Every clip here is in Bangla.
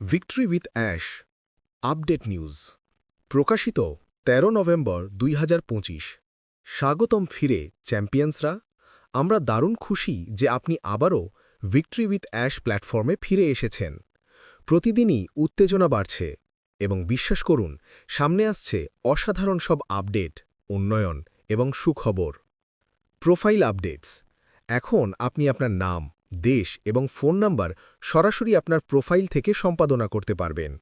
Victory with ash update news প্রকাশিত ১৩ নভেম্বর ২০২৫ স্বাগতম ফিরে চ্যাম্পিয়ন্সরা। আমরা দারুণ খুশি যে আপনি আবারও ভিক্টরি উইথ অ্যাশ প্ল্যাটফর্মে ফিরে এসেছেন। প্রতিদিনই উত্তেজনা বাড়ছে এবং বিশ্বাস করুন, সামনে আসছে অসাধারণ সব আপডেট, উন্নয়ন এবং সুখবর। Profile updates. এখন আপনি আপনার নাম, দেশ এবং ফোন নাম্বার সরাসরি আপনার প্রোফাইল থেকে সম্পাদনা করতে পারবেন।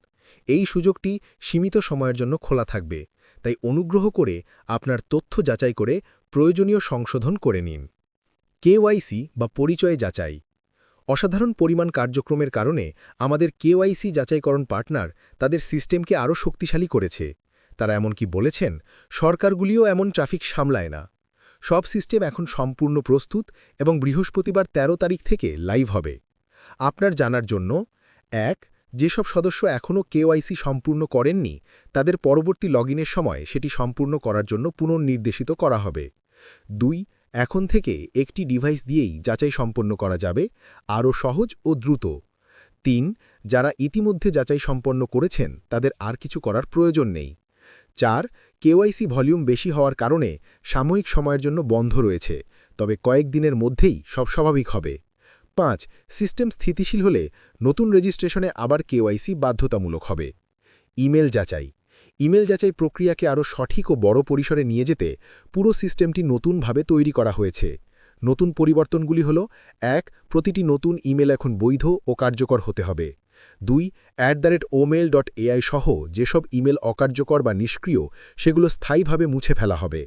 এই সুযোগটি সীমিত সময়ের জন্য খোলা থাকবে, তাই অনুগ্রহ করে আপনার তথ্য যাচাই করে প্রয়োজনীয় সংশোধন করে নিন। কেওয়াইসি বা পরিচয় যাচাই। অসাধারণ পরিমাণ কার্যক্রমের কারণে আমাদের কেওয়াইসি যাচাইকরণ পার্টনার তাদের সিস্টেমকে আরও শক্তিশালী করেছে। তারা এমনকি বলেছেন, সরকারগুলিও এমন ট্রাফিক সামলায় না। সব সিস্টেম এখন সম্পূর্ণ প্রস্তুত এবং বৃহস্পতিবার ১৩ তারিখ থেকে লাইভ হবে। আপনার জানার জন্য: ১. যেসব সদস্য এখনও কেওয়াইসি সম্পূর্ণ করেননি, তাদের পরবর্তী লগইনের সময় সেটি সম্পূর্ণ করার জন্য পুনর্নির্দেশিত করা হবে। ২. এখন থেকে একটি ডিভাইস দিয়েই যাচাই সম্পন্ন করা যাবে, আরও সহজ ও দ্রুত। ৩. যারা ইতিমধ্যে যাচাই সম্পন্ন করেছেন তাদের আর কিছু করার প্রয়োজন নেই। ৪. কেওয়াইসি ভলিউম বেশি হওয়ার কারণে সাময়িক সময়ের জন্য বন্ধ রয়েছে, তবে কয়েকদিনের মধ্যেই সব স্বাভাবিক হবে। ৫. সিস্টেম স্থিতিশীল হলে নতুন রেজিস্ট্রেশনে আবার কেওয়াইসি বাধ্যতামূলক হবে। ইমেল যাচাই। ইমেল যাচাই প্রক্রিয়াকে আরও সঠিক ও বড় পরিসরে নিয়ে যেতে পুরো সিস্টেমটি নতুনভাবে তৈরি করা হয়েছে। নতুন পরিবর্তনগুলি হল: ১. প্রতিটি নতুন ইমেল এখন বৈধ ও কার্যকর হতে হবে। ২. @omail.ai সহ যেসব ইমেল অকার্যকর বা নিষ্ক্রিয় সেগুলো স্থায়ীভাবে মুছে ফেলা হবে।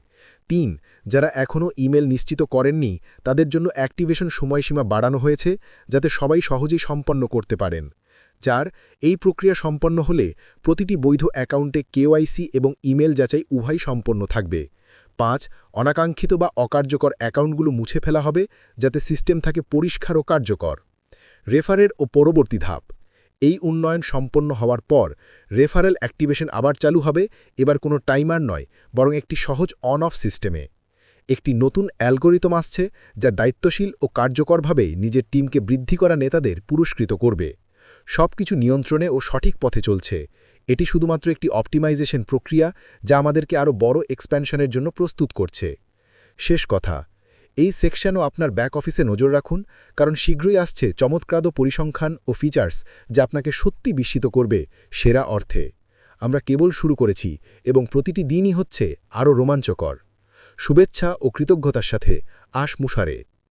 ৩. যারা এখনও ইমেল নিশ্চিত করেননি তাদের জন্য অ্যাক্টিভেশন সময়সীমা বাড়ানো হয়েছে, যাতে সবাই সহজেই সম্পন্ন করতে পারেন। ৪. এই প্রক্রিয়া সম্পন্ন হলে প্রতিটি বৈধ অ্যাকাউন্টে কেওয়াইসি এবং ইমেল যাচাই উভয় সম্পন্ন থাকবে। ৫. অনাকাঙ্ক্ষিত বা অকার্যকর অ্যাকাউন্টগুলো মুছে ফেলা হবে, যাতে সিস্টেম থাকে পরিষ্কার ও কার্যকর। রেফারেল ও পরবর্তী ধাপ। এই উন্নয়ন সম্পন্ন হওয়ার পর রেফারেল অ্যাক্টিভেশন আবার চালু হবে, এবার কোনো টাইমার নয়, বরং একটি সহজ অন অফ সিস্টেমে। একটি নতুন অ্যালগোরিদম আসছে, যা দায়িত্বশীল ও কার্যকরভাবে নিজের টিমকে বৃদ্ধি করা নেতাদের পুরস্কৃত করবে। সবকিছু নিয়ন্ত্রণে ও সঠিক পথে চলছে। এটি শুধুমাত্র একটি অপটিমাইজেশন প্রক্রিয়া, যা আমাদেরকে আরও বড় এক্সপ্যানশনের জন্য প্রস্তুত করছে। শেষ কথা, এই সেকশনও আপনার ব্যাক অফিসে নজর রাখুন, কারণ শীঘ্রই আসছে চমৎকার পরিসংখ্যান ও ফিচার্স যা আপনাকে সত্যি বিস্মিত করবে সেরা অর্থে। আমরা কেবল শুরু করেছি এবং প্রতিটি দিনই হচ্ছে আরও রোমাঞ্চকর। শুভেচ্ছা ও কৃতজ্ঞতার সাথে আশ মুশারে।